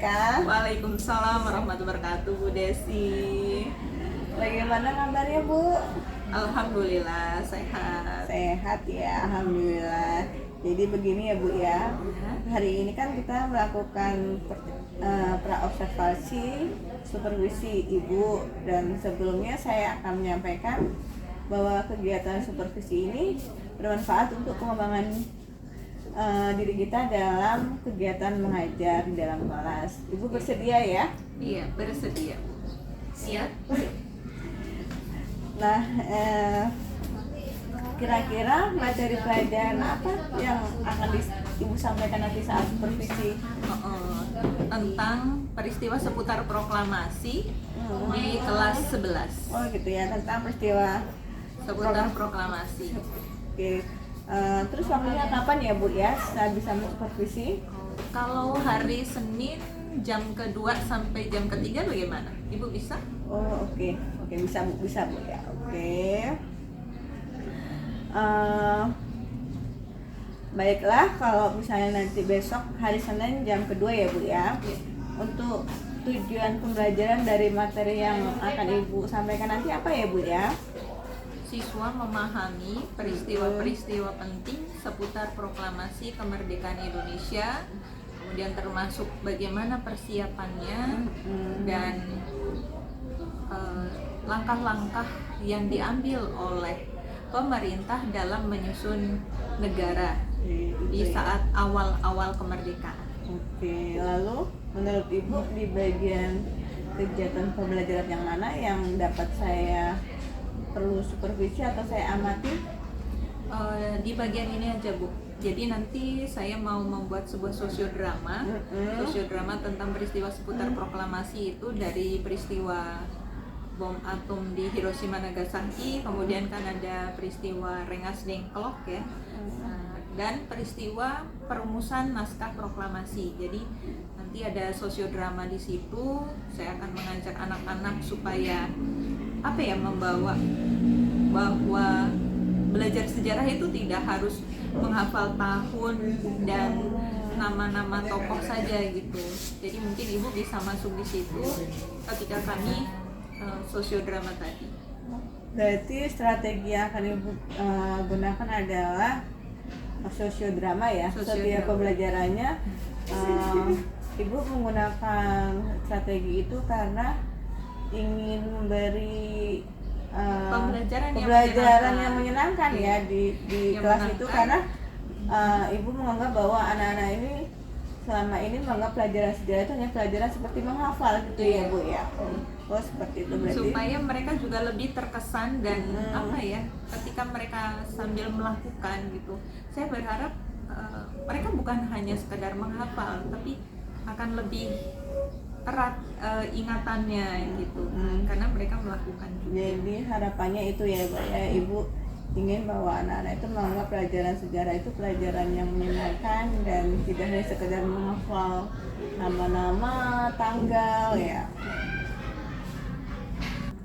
Eka. Waalaikumsalam warahmatullahi wabarakatuh, Bu Desi. Bagaimana kabarnya, Bu? Alhamdulillah sehat. Sehat ya, alhamdulillah. Jadi begini ya, Bu ya. Hari ini kan kita melakukan praobservasi supervisi Ibu, dan sebelumnya saya akan menyampaikan bahwa kegiatan supervisi ini bermanfaat untuk pengembangan diri kita dalam kegiatan mengajar di dalam kelas. Ibu bersedia ya? Iya, bersedia. Siap. Nah, kira-kira materi pelajaran apa yang akan Ibu sampaikan nanti saat supervisi? Tentang peristiwa seputar proklamasi di kelas 11. Oh gitu ya, tentang peristiwa Seputar proklamasi. Oke. Terus waktunya kapan ya, Bu ya? Saya bisa supervisi? Kalau hari Senin jam kedua sampai jam ketiga bagaimana? Ibu bisa? Oh oke. Bisa Bu ya. Oke. Baiklah, kalau misalnya nanti besok hari Senin jam kedua ya, Bu ya. Untuk tujuan pembelajaran dari materi yang akan Ibu sampaikan nanti apa ya, Bu ya? Siswa memahami peristiwa-peristiwa penting seputar proklamasi kemerdekaan Indonesia, kemudian termasuk bagaimana persiapannya dan langkah-langkah yang diambil oleh pemerintah dalam menyusun negara di saat awal-awal kemerdekaan. Oke, lalu menurut Ibu di bagian kegiatan pembelajaran yang mana yang dapat saya perlu supervisi atau saya amati? Di bagian ini aja, Bu. Jadi nanti saya mau membuat sebuah sosiodrama tentang peristiwa seputar proklamasi itu, dari peristiwa bom atom di Hiroshima Nagasaki, kemudian kan ada peristiwa Rengas Dengklok ya, dan peristiwa perumusan naskah proklamasi. Jadi nanti ada sosiodrama di situ. Saya akan mengajak anak-anak supaya membawa bahwa belajar sejarah itu tidak harus menghafal tahun dan nama-nama tokoh saja gitu. Jadi mungkin Ibu bisa masuk di situ ketika kami sosiodrama tadi. Berarti strategi yang akan Ibu gunakan adalah sosiodrama ya. Setiap pembelajarannya Ibu menggunakan strategi itu karena ingin memberi pembelajaran yang menyenangkan ya di kelas itu, karena Ibu menganggap bahwa anak-anak ini selama ini menganggap pelajaran sejarah itu hanya pelajaran seperti menghafal gitu ya, Bu ya. Oh seperti itu berarti. Supaya mereka juga lebih terkesan dan ketika mereka sambil melakukan gitu, saya berharap mereka bukan hanya sekedar menghafal, tapi akan lebih erat ingatannya gitu, karena mereka melakukan juga. Jadi harapannya itu ya, Bu ya, Ibu ingin bahwa anak-anak itu menganggap pelajaran sejarah itu pelajaran yang menyenangkan dan tidak hanya sekedar menghafal nama-nama, tanggal ya.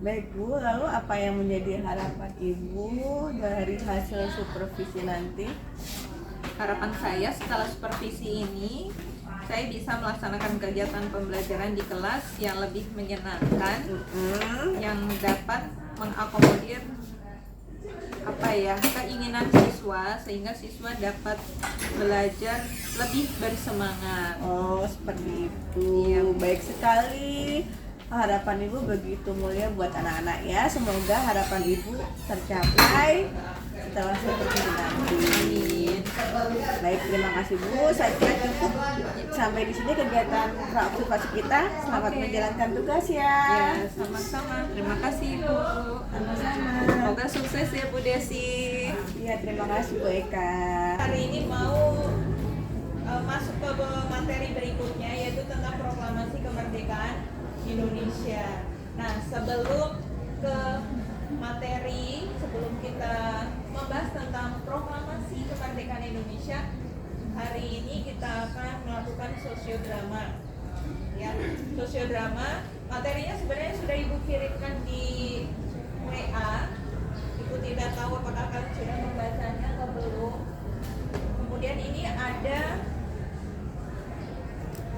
Baik Bu, lalu apa yang menjadi harapan Ibu dari hasil supervisi nanti? Harapan saya setelah supervisi ini, saya bisa melaksanakan kegiatan pembelajaran di kelas yang lebih menyenangkan, yang dapat mengakomodir keinginan siswa, sehingga siswa dapat belajar lebih bersemangat. Oh seperti itu. Iya. Baik sekali. Harapan Ibu begitu mulia buat anak-anak ya. Semoga harapan Ibu tercapai setelah supervisi nanti. Amin. Baik, terima kasih Bu. Saya kira cukup sampai di sini kegiatan praobservasi kita. Selamat menjalankan tugas ya. Ya, sama-sama. Terima kasih Bu. Sama-sama. Semoga sukses ya Bu Desi. Iya, terima kasih Bu Eka. Hari ini mau masuk ke materi berikutnya, yaitu tentang proklamasi kemerdekaan Indonesia. Nah, sebelum ke materi, sebelum kita membahas tentang proklamasi kemerdekaan Indonesia, hari ini kita akan melakukan sosiodrama. Ya, sosiodrama materinya sebenarnya sudah Ibu kirimkan di WA. Ibu tidak tahu apakah kalian sudah membacanya atau belum. Kemudian ini ada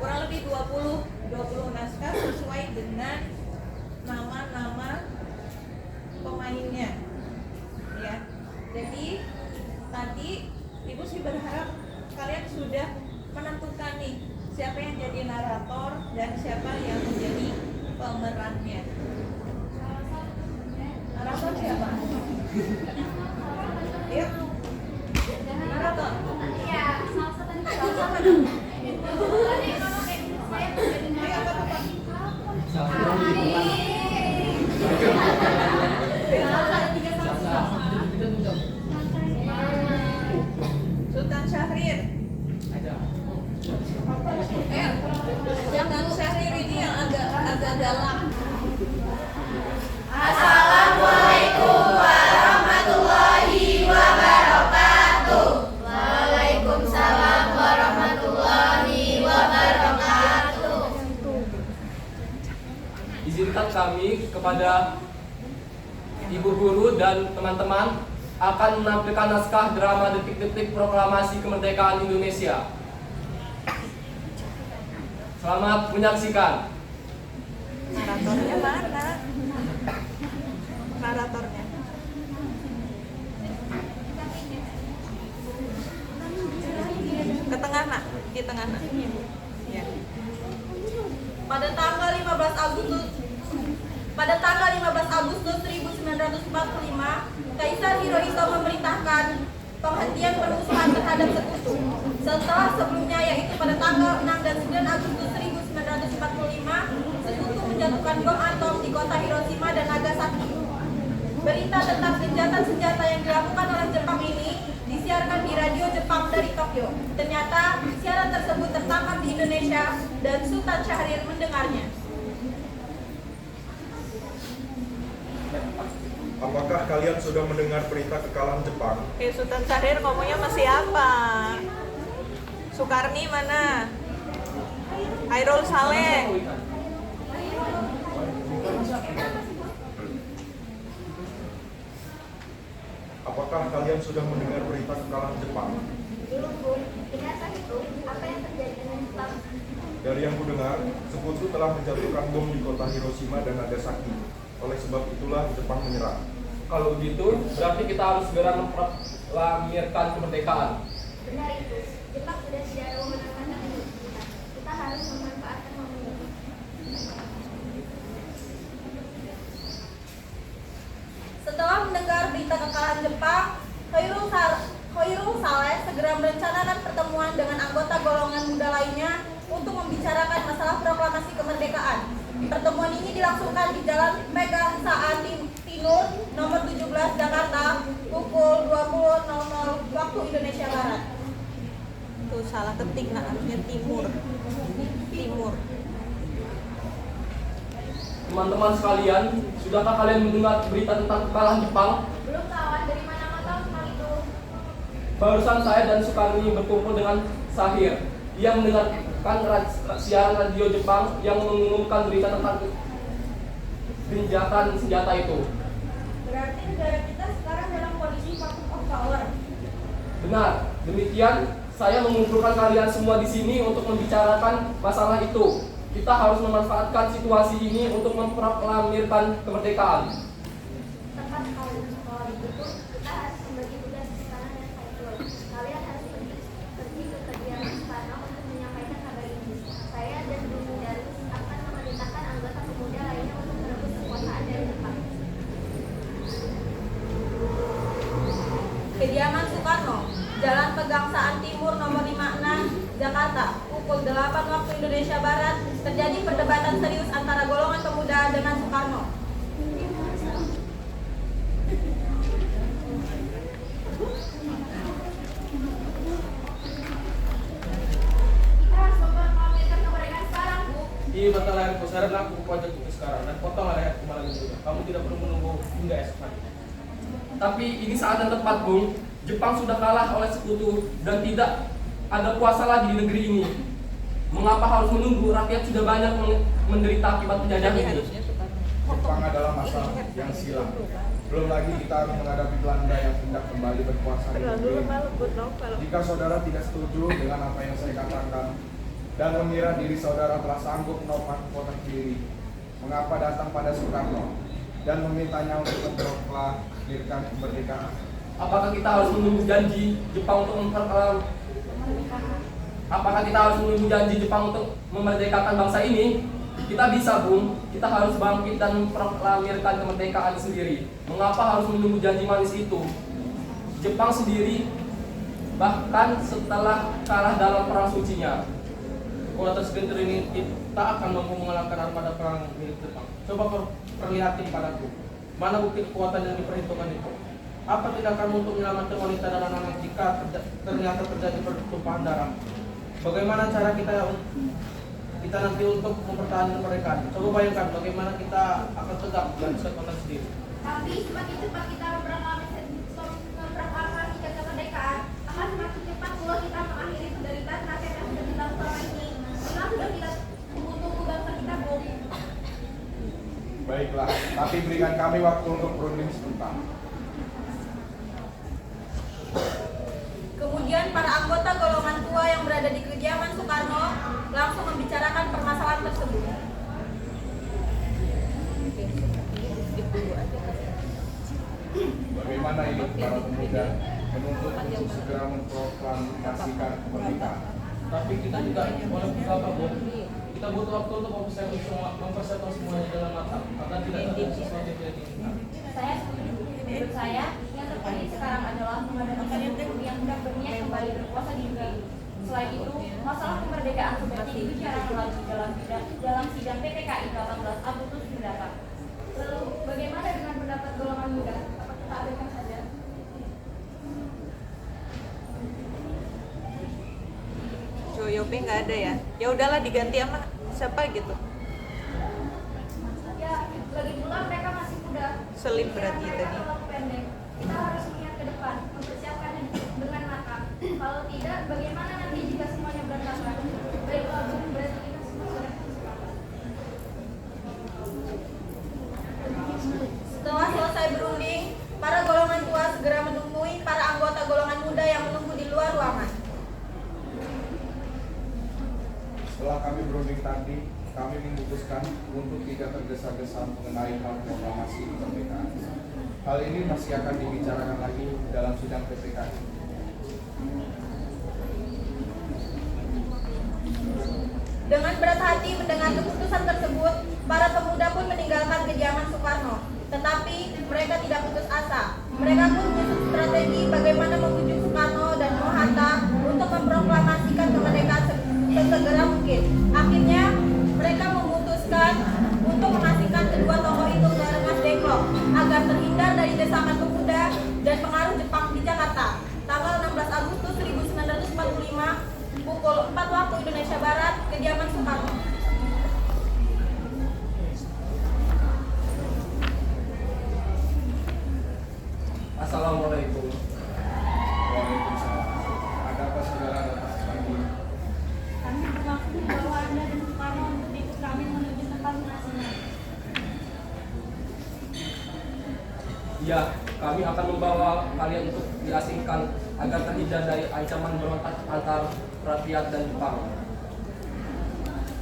kurang lebih 20 20 naskah sesuai dengan nama-nama pemainnya. Ya. Jadi tadi Ibu sih berharap kalian sudah menentukan nih siapa yang jadi narator dan siapa yang menjadi pemerannya. Narator siapa? Yuk. Narator. Iya, salah satu Sama dong. Ayo apa-apa. Sultan Syahrir. Sultan Syahrir ini yang agak galak. Assalamualaikum warahmatullahi wabarakatuh. Waalaikumsalam warahmatullahi wabarakatuh. Izinkan kami kepada Ibu Guru dan teman-teman akan menampilkan naskah drama detik-detik proklamasi kemerdekaan Indonesia. Selamat menyaksikan. Naratornya mana? Naratornya. Ke tengah nak, di tengah nak. Ya. Pada tanggal 15 Agustus 1945, Kaisar Hirohito memerintahkan penghentian permusuhan terhadap sekutu. Setelah sebelumnya, yaitu pada tanggal 6 dan 9 Agustus 1945, sekutu menjatuhkan bom atom di kota Hiroshima dan Nagasaki. Berita tentang gencatan senjata yang dilakukan oleh Jepang ini disiarkan di radio Jepang dari Tokyo. Ternyata siaran tersebut tertangkap di Indonesia dan Sultan Syahrir mendengarnya. Apakah kalian sudah mendengar berita kekalahan Jepang? Sultan Syahrir ngomongnya masih apa? Sukarni mana? Hairul Saleh. Apakah kalian sudah mendengar berita kekalahan Jepang? Belum, Bu. Ternyata itu apa yang terjadi dengan Jepang? Dari yang kudengar, sekutu telah menjatuhkan bom di kota Hiroshima dan Nagasaki. Oleh sebab itulah Jepang menyerah. Kalau gitu, berarti kita harus segera memproklamirkan kemerdekaan. Benar itu. Jepang sudah tidak ada wewenang lagi untuk kita. Kita harus memanfaatkan momen ini. Setelah mendengar berita kekalahan Jepang, Hairul Saleh segera merencanakan pertemuan dengan anggota golongan muda lainnya untuk membicarakan masalah proklamasi kemerdekaan. Pertemuan ini dilangsungkan di Jalan Pegang Saan Tinur, nomor 17, Jakarta, pukul 20.00 waktu Indonesia Barat. Tuh salah ketik, nah harusnya timur. Teman-teman sekalian, sudahkah kalian mendengar berita tentang kekalahan Jepang? Belum, kawan. Dari mana kau tahu soal itu? Barusan saya dan Sukarni berkumpul dengan Sahir. Ia mendengarkan siaran radio Jepang yang mengumumkan berita tentang gencatan senjata itu. Berarti negara kita sekarang dalam kondisi vacuum of power. Benar, demikian saya mengumpulkan kalian semua di sini untuk membicarakan masalah itu. Kita harus memanfaatkan situasi ini untuk memproklamirkan kemerdekaan. Tepat sekali. Kalau begitu, kita harus membagi tugas di sana dan Saiful. Kalian harus pergi ke kediaman Soekarno untuk menyampaikan kabar ini. Saya dan Bumi Darus akan memerintahkan anggota pemuda lainnya untuk merebut kekuasaan dari Jepang. Kediaman Soekarno, Jalan Pegangsaan Timur nomor 56, Jakarta, pukul 8 waktu Indonesia Barat, terjadi perdebatan serius antara golongan pemuda dengan Soekarno. Kita harus memproklamirkan kemerdekaan sekarang, Bu. Iya, batal leherku. Saya aku pajak tugas sekarang dan potonglah leherku malam ini juga. Kamu tidak perlu menunggu hingga esok hari. Tapi ini saat yang tepat, Bung. Jepang sudah kalah oleh sekutu dan tidak ada kuasa lagi di negeri ini. Mengapa harus menunggu? Rakyat sudah banyak menderita akibat penjajahan ini. Jepang adalah masa yang silam. Belum lagi kita harus menghadapi Belanda yang hendak kembali berkuasa di negeri. Jika saudara tidak setuju dengan apa yang saya katakan, dan mengira diri saudara telah sanggup menopang kota Kediri, mengapa datang pada Soekarno dan memintanya untuk memproklamirkan kemerdekaan? Apakah kita harus menunggu janji Jepang untuk memerdekakan bangsa ini? Kita bisa, Bung. Kita harus bangkit dan memproklamirkan kemerdekaan sendiri. Mengapa harus menunggu janji manis itu? Jepang sendiri bahkan setelah kalah dalam perang sucinya, Kekuatan segelintir ini tak akan mampu mengalahkan armada perang milik Jepang. Coba perlihatin padaku, mana bukti kekuatan yang diperhitungkan itu? Apa tindakan untuk menyelamatkan wanita dan anak-anak jika ternyata terjadi pertumpahan darah? Bagaimana cara kita nanti untuk mempertahankan kemerdekaan? Coba bayangkan bagaimana kita akan tegak dan kekuatan sendiri. Tapi semakin cepat kita memproklamasikan kemerdekaan, akan semakin cepat pula kita mengakhiri penderitaan rakyat yang sudah kita selama ini. Memang sudah kita tunggu bangsa kita, Bung. Baiklah, tapi berikan kami waktu untuk berunding sebentar. Kemudian para anggota golongan tua yang berada di kediaman Soekarno langsung membicarakan permasalahan tersebut. Bagaimana ini para pemuda menuntut untuk segera memproklamasikan kemerdekaan? Tapi kita juga boleh berapa, Bung? Kita butuh waktu untuk mempersiapkan semuanya dalam matang agar tidak terjadi sesuatu yang tidak diinginkan. Saya setuju. Menurut saya, yang terpenting sekarang adalah mengadakan yang hendak berniat kembali berkuasa di negeri. Selain itu, masalah kemerdekaan seperti dibicarakan lagi dalam sidang PPKI 18 Agustus mendatang. Lalu, bagaimana dengan pendapat golongan muda? Apa kita adakan saja? Joyope nggak ada ya? Ya udahlah diganti sama siapa gitu. Ya, lagi pula mereka masih muda. Selim berarti Mereka tadi. terlalu pendek. Kita harus melihat ke depan, mempersiapkannya dengan matang. Kalau tidak, bagaimana nanti jika semuanya berantakan? Baiklah, Bung, berarti kita semua sudah sepakat. Setelah selesai berunding, para golongan tua segera menemui para anggota golongan muda yang menunggu di luar ruangan. Setelah kami berunding tadi, kami memutuskan untuk tidak tergesa-gesa mengenai hal proklamasi kemerdekaan. Hal ini masih akan dibicarakan lagi dalam sidang PPKI. Dengan berat hati mendengar keputusan tersebut, para pemuda pun meninggalkan kediaman Soekarno. Tetapi mereka tidak putus asa. Mereka pun menyusun strategi bagaimana membujuk Soekarno dan Hatta untuk memproklamasikan kemerdekaan sesegera mungkin. Akhirnya mereka memutuskan untuk mengasingkan kedua tokoh itu ke Rengas Dengklok agar terhindar dari desakan pemuda dan pengaruh Jepang di Jakarta. Tanggal 16 Agustus 1945 pukul 4 waktu Indonesia Barat, kediaman Soekarno. Assalamualaikum. Waalaikumsalam. Ada apa saudara datang pagi? Kami bermaksud membawa Anda dan Soekarno untuk ikut kami menuju tempat pengasihan. Ya, kami akan membawa kalian untuk diasingkan agar terhindar dari ancaman berontak antar rakyat dan Jepang.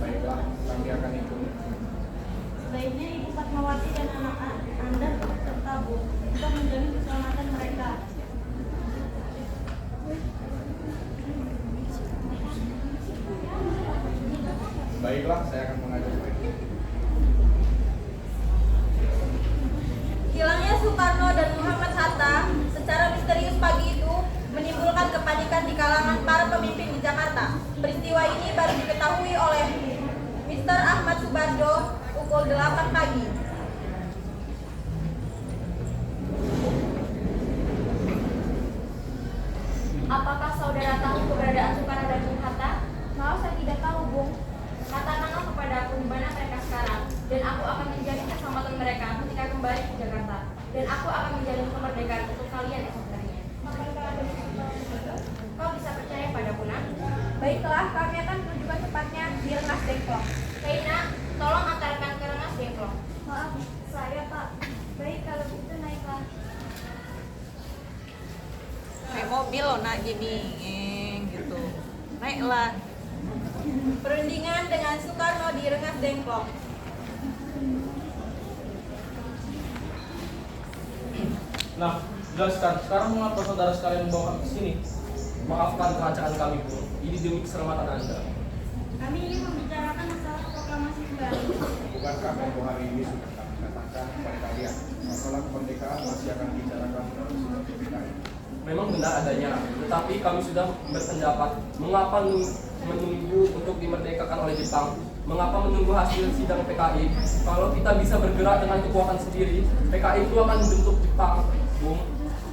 Baiklah, kami akan ikut. Sebaiknya Ibu Fatmawati dan anak Anda serta Bu untuk menjamin keselamatan mereka. Baiklah, saya akan mengajak mereka. Hilangnya Soekarno dan Muhammad Hatta secara misterius pagi itu menimbulkan kepanikan di kalangan para pemimpin di Jakarta. Peristiwa ini baru diketahui oleh Mr. Ahmad Subarjo pukul 8 pagi. Apakah saudara tahu keberadaan Soekarno dan Bung Hatta? Maaf, saya tidak tahu, Bung. Katakanlah kepada aku di mana mereka sekarang, dan aku akan menjamin keselamatan mereka ketika kembali ke Jakarta. Dan aku akan menjalin kemerdekaan untuk kalian esok harinya. Kau bisa percaya padaku, Nak? Baiklah, kami akan menunjukkan cepatnya di Rengas Dengklok. Reina, tolong antarkan ke Rengas Dengklok. Maaf, saya Pak. Baik, kalau begitu naiklah. Kayak mobil loh nak, jadi gitu. Naiklah. Perundingan dengan Soekarno di Rengas Dengklok. Nah, jelaskan sekarang mengapa saudara sekalian membawa kami ke sini? Maafkan kerancangan kami, Bung. Ini demi keselamatan Anda. Kami ingin membicarakan masalah proklamasi kembali. Bukankah bahwa hari ini sudah kami katakan kepada kalian, masalah kemerdekaan masih akan dibicarakan dalam sidang PPKI. Memang benar adanya, tetapi kami sudah berpendapat mengapa menunggu untuk dimerdekakan oleh Jepang. Mengapa menunggu hasil sidang PKI? Kalau kita bisa bergerak dengan kekuatan sendiri, PKI itu akan membentuk Jepang, Bung.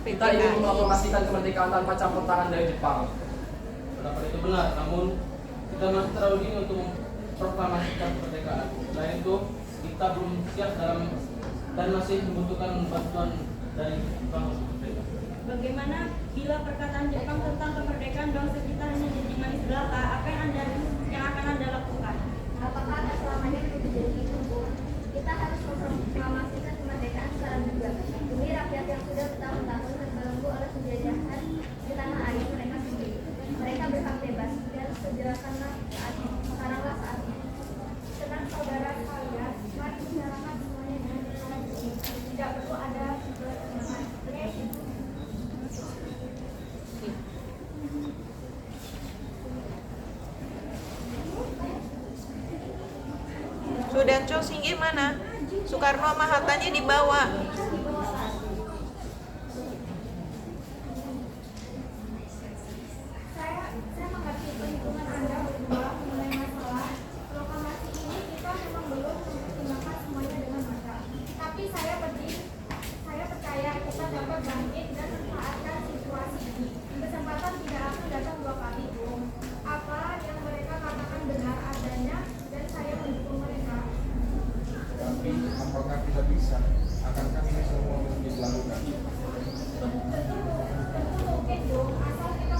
Kita ingin memproklamasikan kemerdekaan tanpa campur tangan dari Jepang. Pendapat itu benar, namun kita masih terlalu dini untuk memproklamasikan kemerdekaan. Selain itu, kita belum siap dan masih membutuhkan bantuan dari Jepang untuk merdeka. Bagaimana bila perkataan Jepang tentang kemerdekaan bangsa kita hanya jadi manis belaka? Apa yang akan Anda lakukan? Apakah selamanya itu jadi itu, Bu? Kita harus memproklamasikan kemerdekaan secara bijak demi rakyat yang sudah bertahun-tahun terbelenggu oleh penjajahan di tanah air mereka sendiri. Mereka berhak bebas dan sejarahkanlah saatnya. Sekaranglah saatnya. Tenang saudara sekalian, mari bicarakan semuanya dengan cara begini. Tidak perlu ada pertentangan. Sudanco Singgi mana? Soekarno sama Hattanya dibawa. Saya mengerti perhitungan Anda berdua mengenai masalah proklamasi ini. Kita memang belum mempertimbangkan semuanya dengan matang. Tapi saya percaya kita dapat bangkit dan manfaatkan situasi ini. Kesempatan tidak akan datang dua kali, Bung. Apa yang mereka katakan benar adanya dan saya mendukung mereka. Tapi apakah kita bisa? Akankah ini semua mungkin dilakukan? Tentu mungkin, Bung, asal kita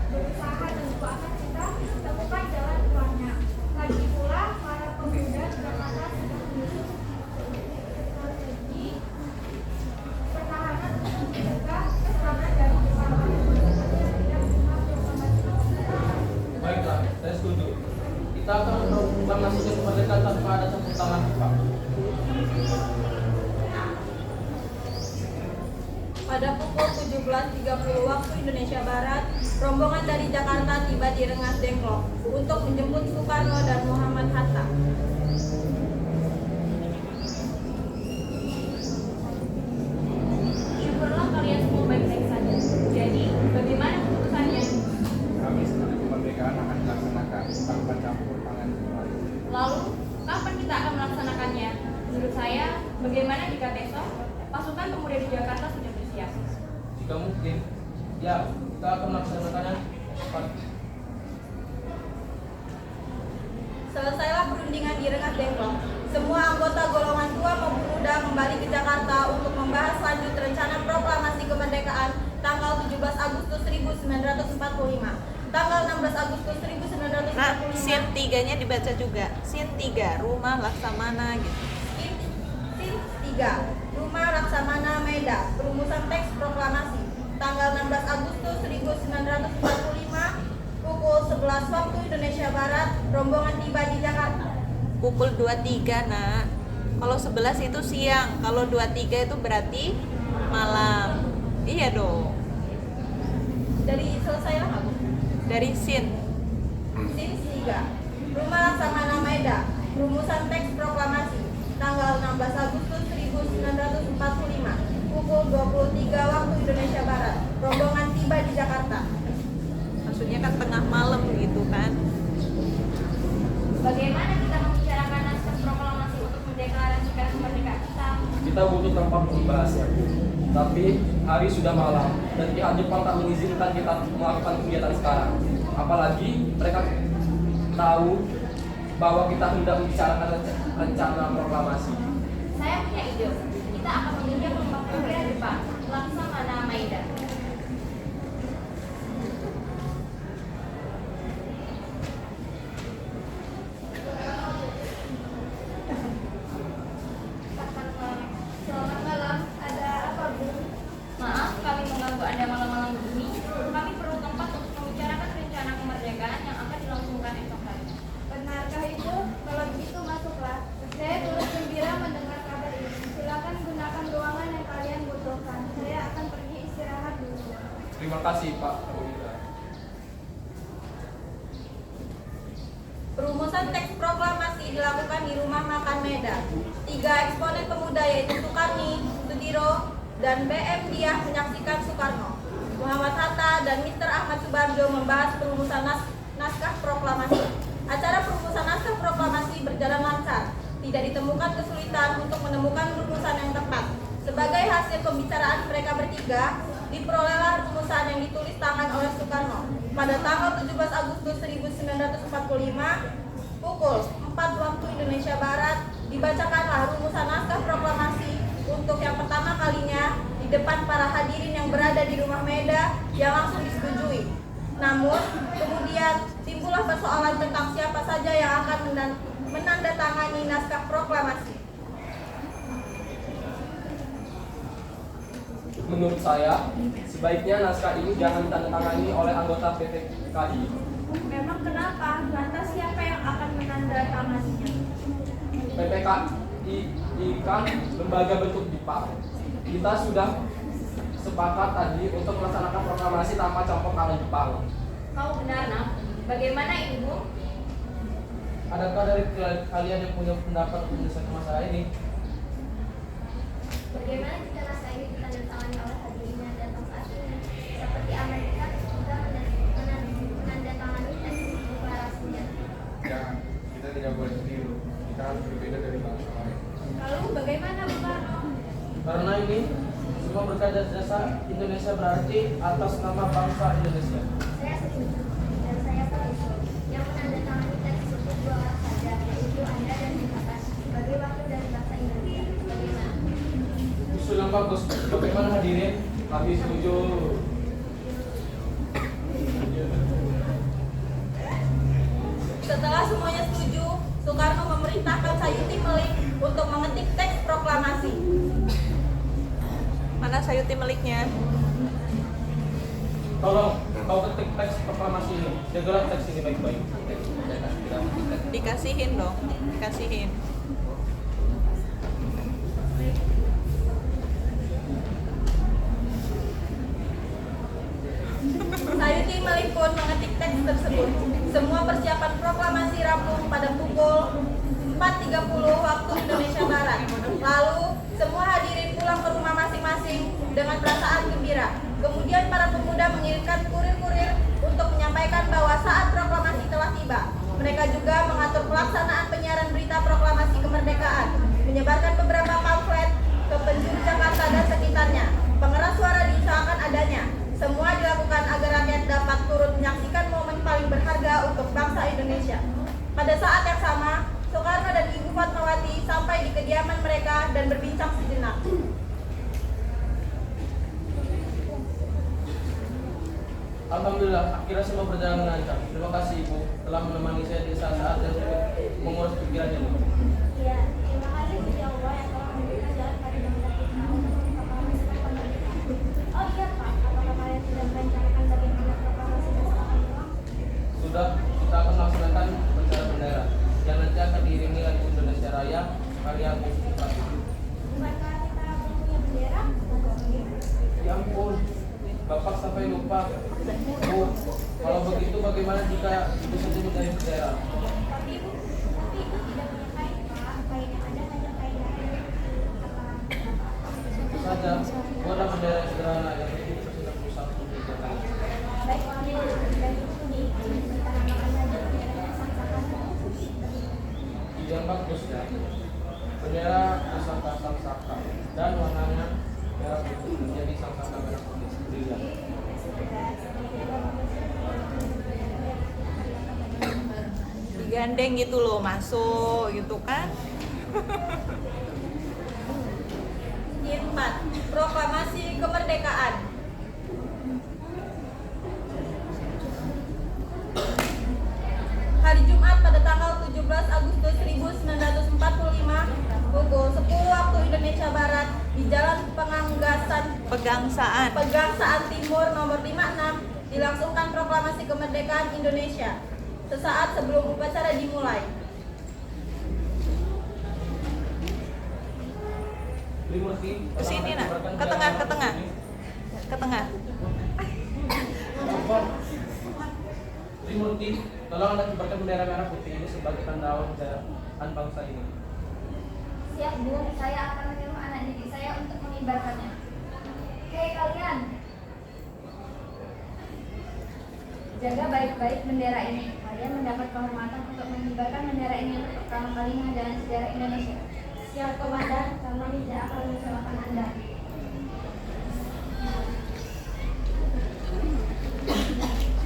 berusaha dan kekuatan kita temukan jalan keluarnya. Lagi pula para pemuda Jakarta sedang menyusun strategi pertahanan untuk mencegah serangan dari Jepang. Baiklah, saya setuju. Kita akan memproklamasikan kemerdekaan tanpa ada campur tangan Jepang. Pada pukul 17.30 waktu Indonesia Barat, rombongan dari Jakarta tiba di Rengas Dengklok untuk menjemput Soekarno dan Muhammad Hatta. Syukurlah kalian semua baik-baik saja. Jadi, bagaimana keputusannya? Kami setelah kemerdekaan akan dilaksanakan tanpa campur tangan Jepang. Lalu, kapan kita akan melaksanakannya? Menurut saya, bagaimana jika besok pasukan pemuda di Jakarta sudah bersiap? Jika mungkin, ya kita akan melaksanakannya cepat. Selesailah perundingan di Rengas Dengklok. Semua anggota golongan tua maupun muda kembali ke Jakarta untuk membahas lanjut rencana proklamasi kemerdekaan tanggal 17 Agustus 1945. Tanggal 16 Agustus 1945. Nah, sin 3-nya dibaca juga. Sin 3, rumah Laksamana gitu. Sin 3, Rumah Laksamana Maeda. Perumusan teks proklamasi. Tanggal 16 Agustus 1945 pukul 11 waktu Indonesia Barat, rombongan tiba di Jakarta. Pukul 23, Nak. Kalau 11 itu siang, kalau 23 itu berarti malam. Iya dong. Dari selesailah nggak, Bu? Dari sin. Sin 3, Rumah Laksamana Maeda. Rumusan teks proklamasi. Tanggal 16 Agustus 1945 pukul 23 waktu Indonesia Barat, rombongan tiba di Jakarta. Maksudnya kan tengah malam gitu kan. Bagaimana kita membicarakan naskah proklamasi untuk mendeklarasikan kemerdekaan kita? Kita butuh tempat untuk membahasnya, Bu. Tapi hari sudah malam dan pihak Jepang tak mengizinkan kita melakukan kegiatan sekarang. Apalagi mereka tahu bahwa kita hendak membicarakan rencana proklamasi. Saya punya ide. Kita akan meminjam lembah perwira Jepang, Laksamana Maeda. Selamat malam. Ada apa, Bu? Maaf, kami mengganggu Anda malam-malam begini. Kami perlu tempat untuk membicarakan rencana kemerdekaan yang akan dilangsungkan esok hari. Terima kasih Pak Kapolda. Perumusan teks proklamasi dilakukan di Rumah Makan Medan. 3 eksponen pemuda yaitu Sukarni, Sudiro, dan BM Diah menyaksikan Soekarno, Muhammad Hatta, dan Mr. Ahmad Subarjo membahas perumusan naskah proklamasi. Acara perumusan naskah proklamasi berjalan lancar. Tidak ditemukan kesulitan untuk menemukan rumusan yang tepat. Sebagai hasil pembicaraan mereka bertiga, diperolehlah rumusan yang ditulis tangan oleh Soekarno. Pada tanggal 17 Agustus 1945, pukul 4 waktu Indonesia Barat, dibacakanlah rumusan naskah proklamasi untuk yang pertama kalinya di depan para hadirin yang berada di Rumah Meda yang langsung disetujui. Namun, kemudian timbullah persoalan tentang siapa saja yang akan menandatangani naskah proklamasi. Menurut saya, sebaiknya naskah ini jangan ditandatangani oleh anggota PPKI. Memang kenapa? Lantas siapa yang akan menandatanganinya? PPKI kan lembaga bentuk Jepang. Kita sudah sepakat tadi untuk melaksanakan proklamasi tanpa campur tangan Jepang. Kau benar, Nak. Bagaimana Ibu? Adakah dari kalian yang punya pendapat menyelesaikan masalah ini? Bagaimana jika naskah ini ditandatangani oleh hadirin yang datang saat ini? Seperti Amerika sudah menandatangani teks deklarasinya. Jangan, kita tidak boleh tiru. Kita harus berbeda dari bangsa lain. Lalu bagaimana Bung Karno? Karena ini semua berkat jasa Indonesia berarti atas nama bangsa Indonesia. Saya setuju dan saya setuju. Yang menandatangani teks tersebut 2 orang saja, yaitu Anda dan Bapak sebagai wakil dari bangsa Indonesia. Bagaimana? Usul yang bagus. Bagaimana hadirin? Kami setuju. Setelah semuanya setuju, Soekarno memerintahkan Sayuti Melik untuk mengetik teks proklamasi. Mana Sayuti Meliknya? Tolong kau ketik teks proklamasi ini. Jagalah teks ini baik-baik. Dikasihin dong, dikasihin. Sayuti Melik pun mengetik teks tersebut. Semua persiapan proklamasi rampung pada pukul 4.30 waktu Indonesia Barat. Lalu, semua hadirin pulang ke rumah masing-masing dengan perasaan gembira. Kemudian para pemuda mengirimkan kurir-kurir untuk menyampaikan bahwa saat proklamasi telah tiba. Mereka juga mengatur pelaksanaan penyiaran berita proklamasi kemerdekaan, menyebarkan beberapa pamflet ke penjuru Jakarta dan sekitarnya. Pengeras suara diusahakan adanya. Semua dilakukan agar rakyat dapat turut menyaksikan momen paling berharga untuk bangsa Indonesia. Pada saat yang sama, Soekarno dan Ibu Fatmawati sampai di kediaman mereka dan berbincang sejenak. Alhamdulillah, akhirnya semua berjalan lancar. Terima kasih Ibu telah menemani saya di saat-saat yang sulit menguras pikiran ini. Ya, terima kasih kepada Allah yang telah memberikan jalan pada bangsa kita untuk memproklamasikan kemerdekaan. Oh iya Pak, apakah kalian sudah merencanakan bagaimana proklamasi naskah akan berlangsung? Sudah, kita akan melaksanakan upacara bendera yang nanti akan diiringi lagu Indonesia Raya karya musik klasik. Bukankah kita belum punya bendera? Ya ampun, Bapak sampai lupa. Bu, kalau begitu bagaimana jika Ibu saja mencari bendera? Tapi itu tidak punya kain Pak. Kain yang ada hanya kain dari Tentu saja, buatlah bendera yang sederhana yang penting bisa sudah berusaha untuk dijaga. baik Pak. Dan itu kita namakan saja bendera yang Sangsaka. Ide yang bagus ya. Bendera pusaka Sangsaka dan warnanya merah putih menjadi Sangsaka merah putih brilian. Digandeng gitu loh, masuk gitu kan. Yang 4. Proklamasi kemerdekaan. Hari Jumat pada tanggal 17 Agustus 1945 pukul 10 waktu Indonesia Barat di Jalan Pegangsaan Timur nomor 56 dilangsungkan proklamasi kemerdekaan Indonesia. Sesaat sebelum upacara dimulai. Trimurti, Ke sini nak, ke tengah. Shofar Trimurti, tolong Anda kibarkan bendera merah putih ini sebagai tanda awal kejayaan bangsa ini. Siap Bu, saya akan menyuruh anak didik saya untuk mengibarkannya. Oke kalian, jaga baik-baik bendera ini. Kalian mendapat kehormatan untuk mengibarkan bendera ini untuk pertama kalinya dalam sejarah Indonesia. Siap Komandan, kami tidak akan mengecewakan Anda.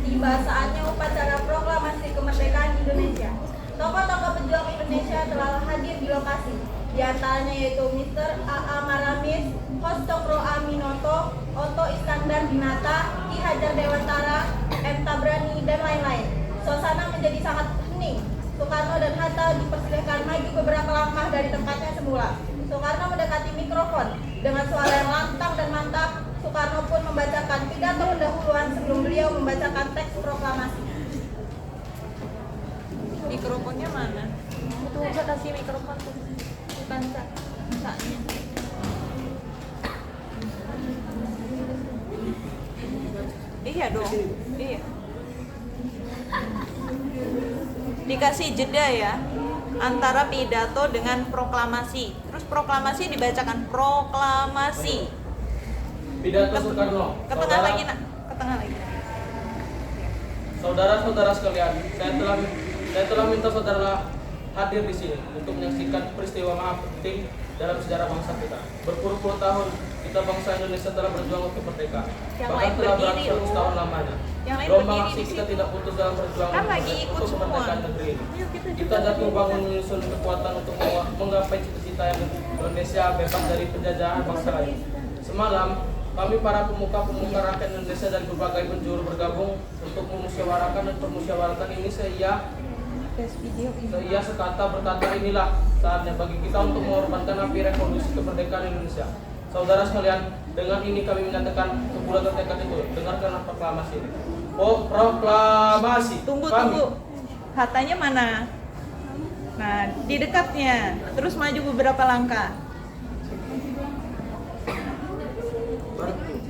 Tiba saatnya upacara proklamasi kemerdekaan Indonesia. Tokoh-tokoh pejuang Indonesia telah hadir di lokasi. Di antaranya yaitu Mr. A.A. Maramis, Hostokro Aminoto, Otto Iskandar Dinata, Ki Hajar Dewantara, M. Tabrani, dan lain-lain. Suasana menjadi sangat hening. Soekarno dan Hatta dipersilahkan maju beberapa langkah dari tempatnya semula. Soekarno mendekati mikrofon. Dengan suara yang lantang dan mantap, Soekarno pun membacakan pidato pendahuluan sebelum beliau membacakan teks proklamasi. Mikrofonnya mana? Itu saya kasih mikrofon tuh. Bukan saknya. Iya dong. Iya. Dikasih jeda ya antara pidato dengan proklamasi. Terus proklamasi dibacakan proklamasi. Pidato Soekarno. Ke tengah lagi nak. Ke tengah lagi. Saudara-saudara sekalian, saya telah minta saudara hadir di sini untuk menyaksikan peristiwa maha penting dalam sejarah bangsa kita. Berpuluh-puluh tahun kita bangsa Indonesia telah berjuang untuk merdeka. Yang Bahkan lain telah berdiri, 100 tahun lamanya. Yang lain Gelombang berdiri aksi di kita situ. tidak putus dalam perjuangan Kan lagi ikut untuk semua. kemerdekaan negeri ini. Yuk, kita Kita jatuh bangun menyusun kekuatan untuk menggapai cita-cita yang Indonesia bebas dari penjajahan bangsa lain. Semalam kami para pemuka-pemuka rakyat Indonesia dari berbagai penjuru bergabung untuk memusyawarahkan dan permusyawaratan ini seia sekata berkata inilah saatnya bagi kita untuk mengorbankan api revolusi kemerdekaan Indonesia. Saudara sekalian, dengan ini kami menyatakan kebulatan tekad itu. Dengarkanlah proklamasi ini. Proklamasi. Tunggu, kami. tunggu. Hatanya mana? Nah, di dekatnya. Terus maju beberapa langkah.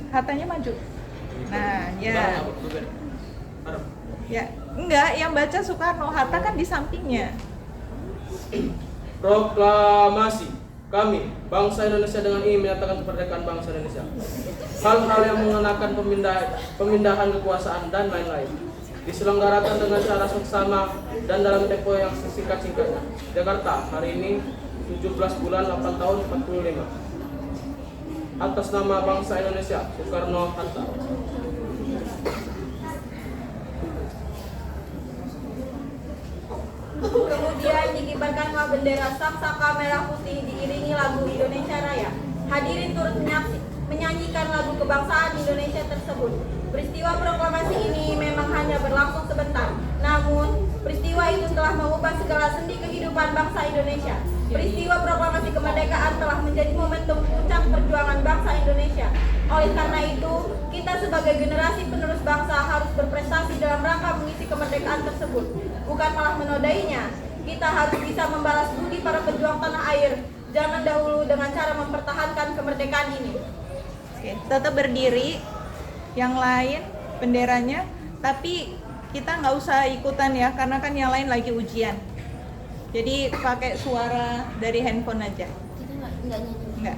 Hatanya maju. Nah, ya. Ya, enggak, yang baca Soekarno, Hatta kan di sampingnya. Proklamasi. Kami, bangsa Indonesia dengan ini menyatakan kemerdekaan bangsa Indonesia. Hal-hal yang mengenakan pemindahan kekuasaan dan lain-lain diselenggarakan dengan cara seksama dan dalam tempo yang sesingkat-singkatnya. Jakarta, hari ini 17 bulan 8 tahun 45. Atas nama bangsa Indonesia, Soekarno-Hatta. Kemudian dikibarkanlah bendera Sangsaka merah putih diiringi lagu Indonesia Raya. Hadirin turut menyanyikan lagu kebangsaan Indonesia tersebut. Peristiwa proklamasi ini memang hanya berlangsung sebentar, namun peristiwa itu telah mengubah segala sendi kehidupan bangsa Indonesia. Peristiwa proklamasi kemerdekaan telah menjadi momentum puncak perjuangan bangsa Indonesia. Oleh karena itu, kita sebagai generasi penerus bangsa harus berprestasi dalam rangka mengisi kemerdekaan tersebut, bukan malah menodainya. Kita harus bisa membalas budi para pejuang tanah air. Jangan dahulu dengan cara mempertahankan kemerdekaan ini. Oke, tetap berdiri. Yang lain benderanya, tapi kita nggak usah ikutan ya, karena kan yang lain lagi ujian. Jadi pakai suara dari handphone aja. Kita nggak nyanyi. Nggak.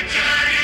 Cari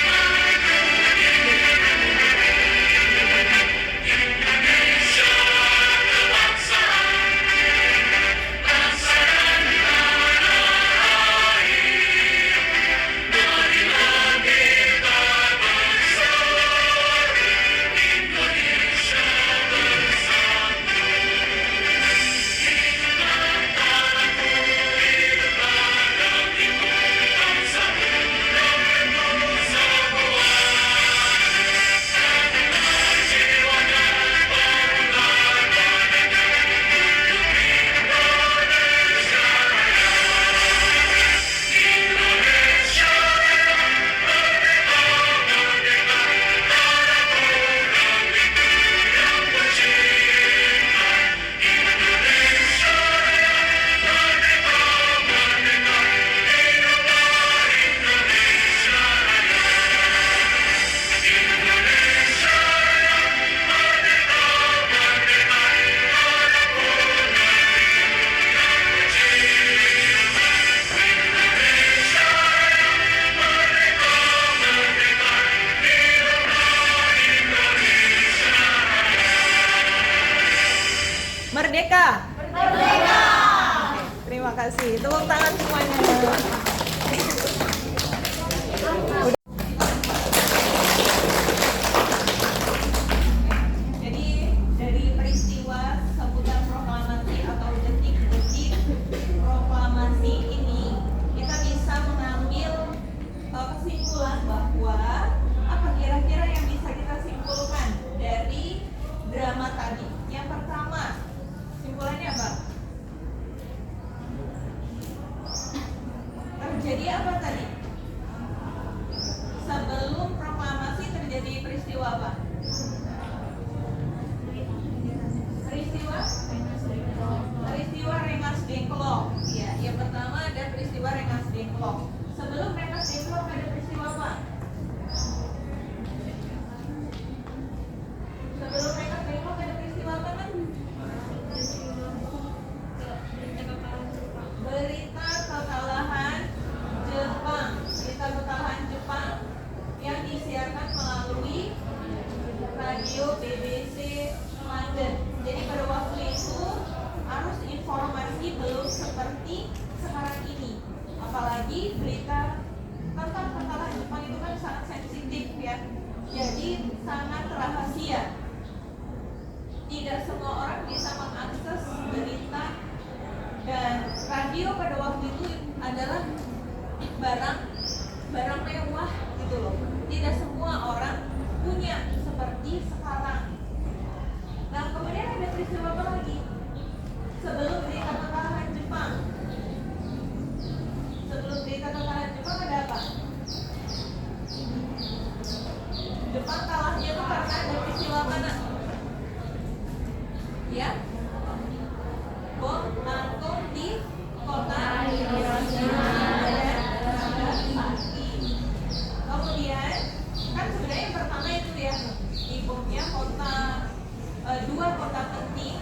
semuanya. Jadi dari peristiwa seputar proklamasi atau detik-detik proklamasi ini kita bisa mengambil kesimpulan bahwa apa kira-kira yang bisa kita simpulkan dari drama tadi. Yang pertama, simpulannya apa? Terjadi apa tadi? Sebelum proklamasi terjadi peristiwa apa? Peristiwa Rengas Dengklok. Ya, yang pertama ada peristiwa Rengas Dengklok. Sebelum Rengas Dengklok ada peristiwa apa? Sebelum Rengas Dengklok ada peristiwa apa kan? Berita kekalahan Jepang. Berita kekalahan Jepang yang disiarkan melalui radio BBC London. Jadi pada waktu itu arus informasi belum seperti sekarang ini. Apalagi berita tentang kekalahan Jepang itu kan sangat sensitif ya. Jadi sangat rahasia. Tidak semua orang bisa mengakses berita, dan radio pada waktu itu adalah barang mewah gitu loh. Tidak semua orang punya seperti sekarang. Nah, kemudian ada peristiwa apa lagi? Sebelum berita kekalahan Jepang. Sebelum berita kekalahan Jepang ada apa? Jepang kalahnya itu karena ada peristiwa mana? Ya? Bom atom di kota Hiroshima dan Nagasaki. Kemudian kan sebenarnya yang pertama itu ya, di bomnya dua kota penting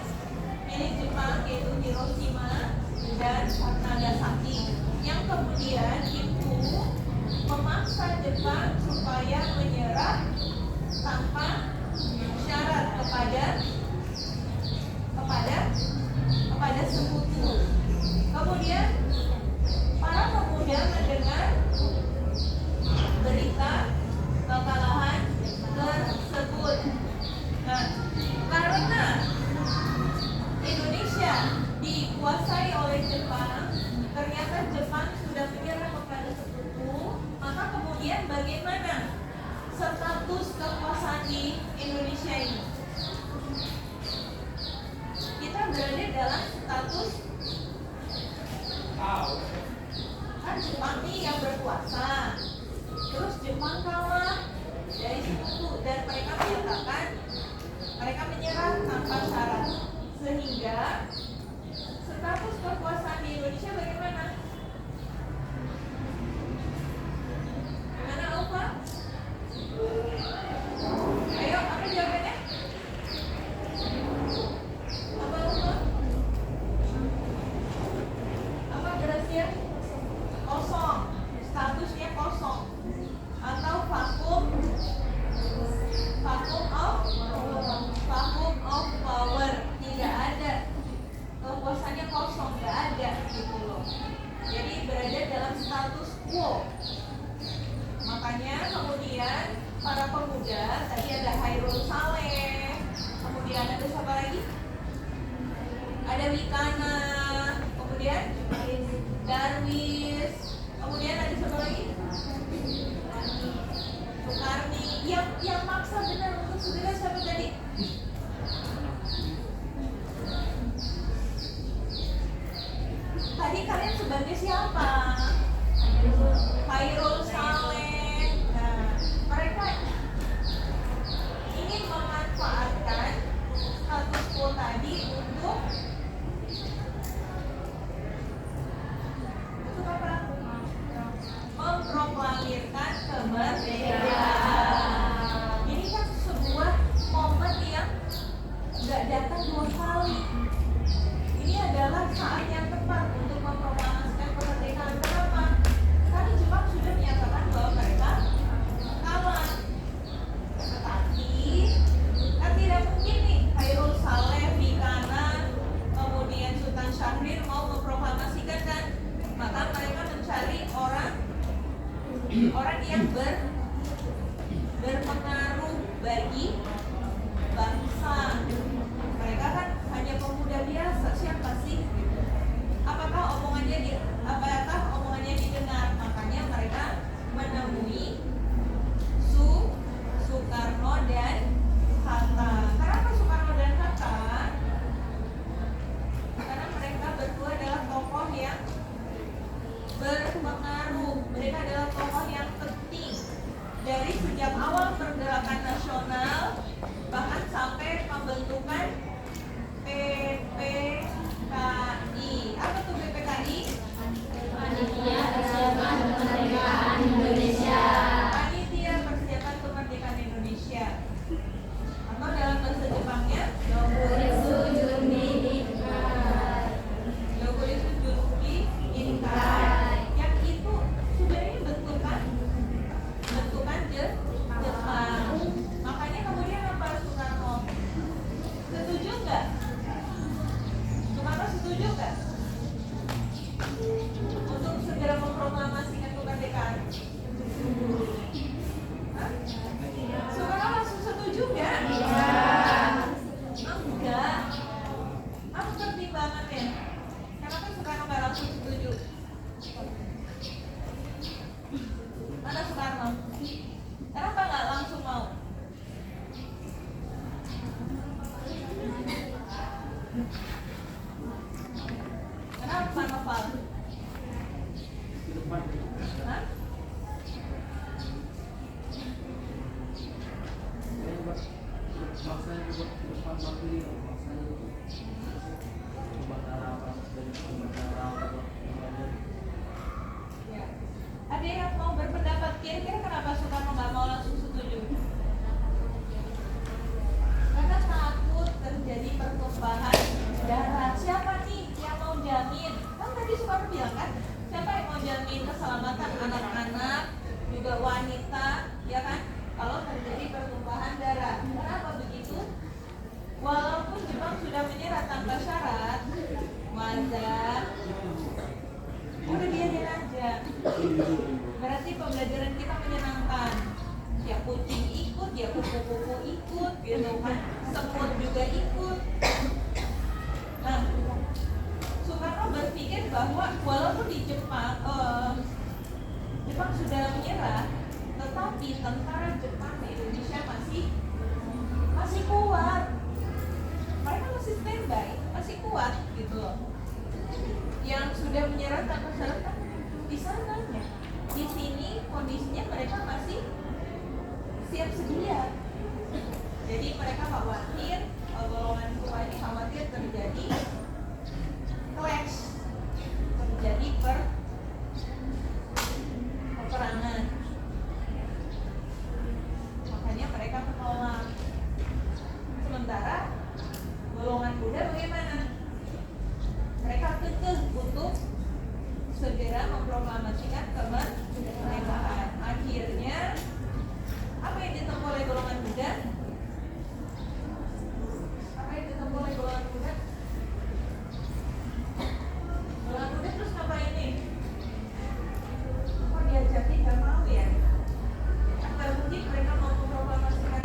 milik Jepang, yaitu Hiroshima dan Nagasaki, yang kemudian itu memaksa Jepang supaya menyerah tanpa syarat kepada sekutu. Kemudian para pemuda mendengar berita kekalahan tersebut. Nah, karena Indonesia dikuasai oleh Jepang, ternyata Jepang sudah menyerah kepada sekutu, maka kemudian bagaimana status kekuasaan di Indonesia ini? Kita berada dalam status kan Jepang nih yang berkuasa, terus Jepang kalah dari sekutu dan mereka menyatakan mereka menyerah tanpa syarat, sehingga status kekuasaan di Indonesia bagaimana? Gimana Alfa? Ayo, apa jawabannya? Apa Alfa? Apa Gracia? Kosong, statusnya kosong, atau vakum of power, tidak ada, kekuasaannya kosong, nggak ada gitu loh. Jadi berada dalam status quo. Makanya kemudian para pemuda, tadi ada Hairul Saleh, kemudian ada siapa lagi? Ada Wikana, kemudian Darwis, kemudian ada siapa lagi? Soekarni. Yang maksa benar untuk segera siapa tadi? Tadi kalian sebagai siapa? Hairul Saleh. Nah, mereka ingin memanfaatkan status quo tadi untuk apa? Memproklamirkan kemerdekaan. Ini kan sebuah momen yang orang yang berpengaruh bagi bangsa. Mereka kan hanya pemuda biasa, siapa sih? Apakah omongannya didengar? Makanya mereka menemui Soekarno dan Hatta. Kenapa Soekarno dan Hatta? Karena mereka berdua adalah tokoh yang berpengaruh. Mereka adalah tokoh yang penting dari sejak awal pergerakan nasional, bahkan sampai pembentukan PPKI. Apa tuh PPKI? Panitia Persiapan Kemerdekaan Indonesia. Panitia Persiapan Kemerdekaan Indonesia. Atau dalam bahasa Jepangnya, Yokuritsu Junbi Inkai. Yokuritsu Junbi Inkai. Yang itu sebenarnya bentukan Jepang. Makanya kemudian apa Soekarno? Setuju nggak? Soekarno setuju nggak? Untuk segera memproklamasikan kemerdekaan? Hah? Soekarno langsung setuju nggak? Enggak. Apa pertimbangannya? Kenapa Soekarno nggak langsung setuju? Mana Soekarno? Kenapa nggak langsung mau? Kenapa Noval? Hah? Ya. Ada yang mau berpendapat kira-kira kenapa Soekarno nggak mau langsung setuju? Karena takut terjadi pertumpahan darah. Siapa nih yang mau jamin? Kan tadi Soekarno bilang kan, siapa yang mau jamin keselamatan anak-anak, juga wanita, ya kan? Kalau terjadi pertumpahan darah. Kenapa begitu? Walaupun Jepang sudah menyerah tanpa syarat, wajar. Udah biarin aja. Berarti pembelajaran kita menyenangkan. Ya kucing ikut, ya kupu-kupu ikut, gitu kan? Semut juga ikut. Nah, Soekarno berpikir bahwa walaupun di Jepang sudah menyerah, tetapi tentara Jepang di Indonesia masih kuat. Mereka masih standby, masih kuat gitu loh. Yang sudah menyerah tanpa syarat kan di sananya. Di sini kondisinya mereka masih siap sedia. Jadi mereka khawatir, golongan tua ini khawatir terjadi clash, terjadi peperangan. Makanya mereka menolak. Sementara golongan muda bagaimana? Mereka kekeh untuk segera memproklamasikan kemerdekaan. Akhirnya apa yang ditempuh oleh golongan muda? Golongan muda terus ngapain nih? Kok diajakin nggak mau ya? Nggak mungkin mereka mau memproklamasikan.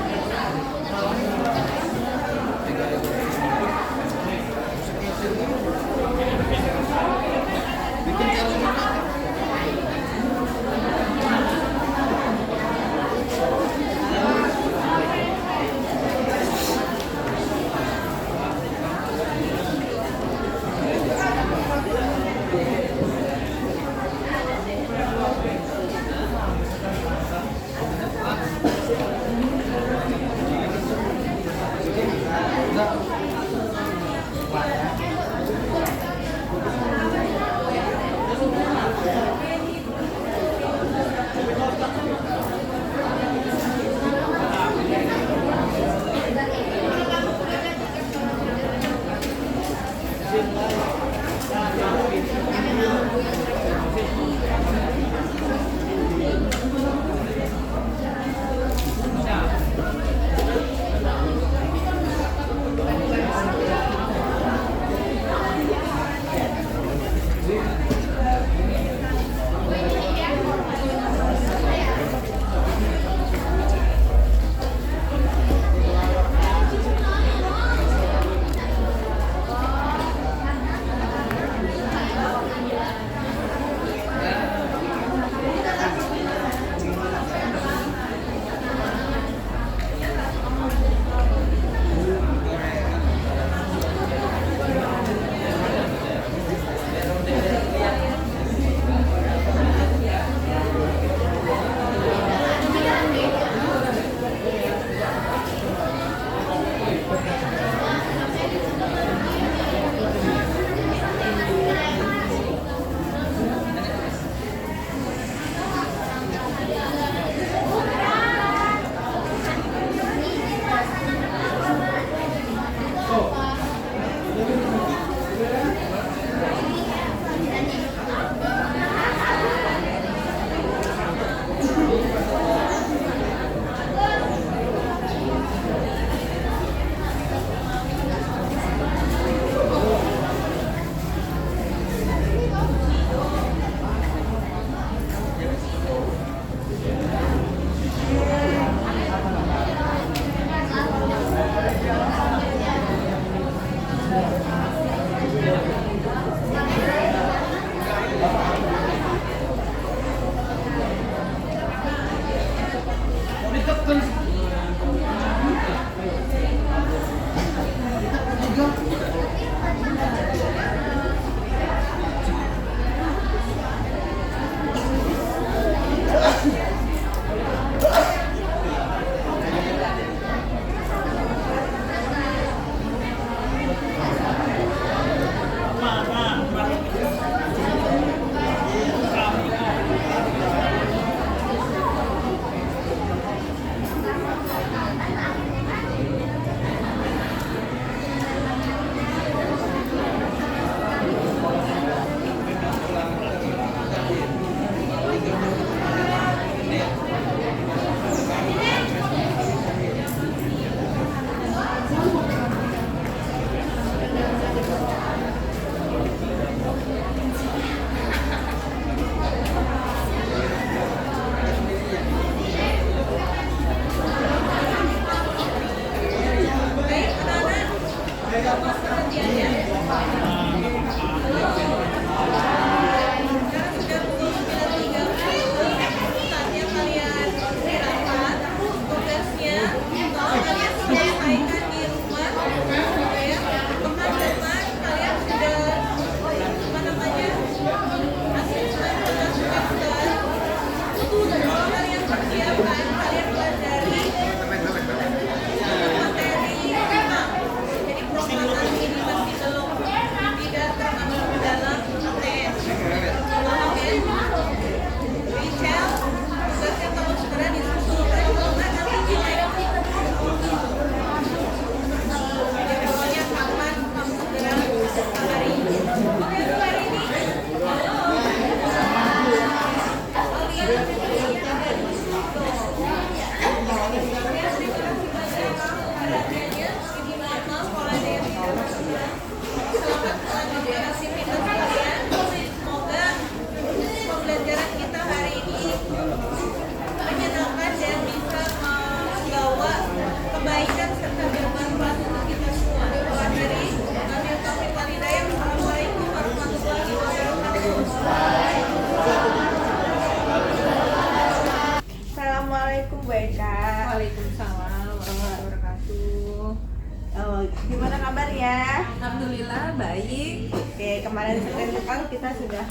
kemarin Senin kan kita sudah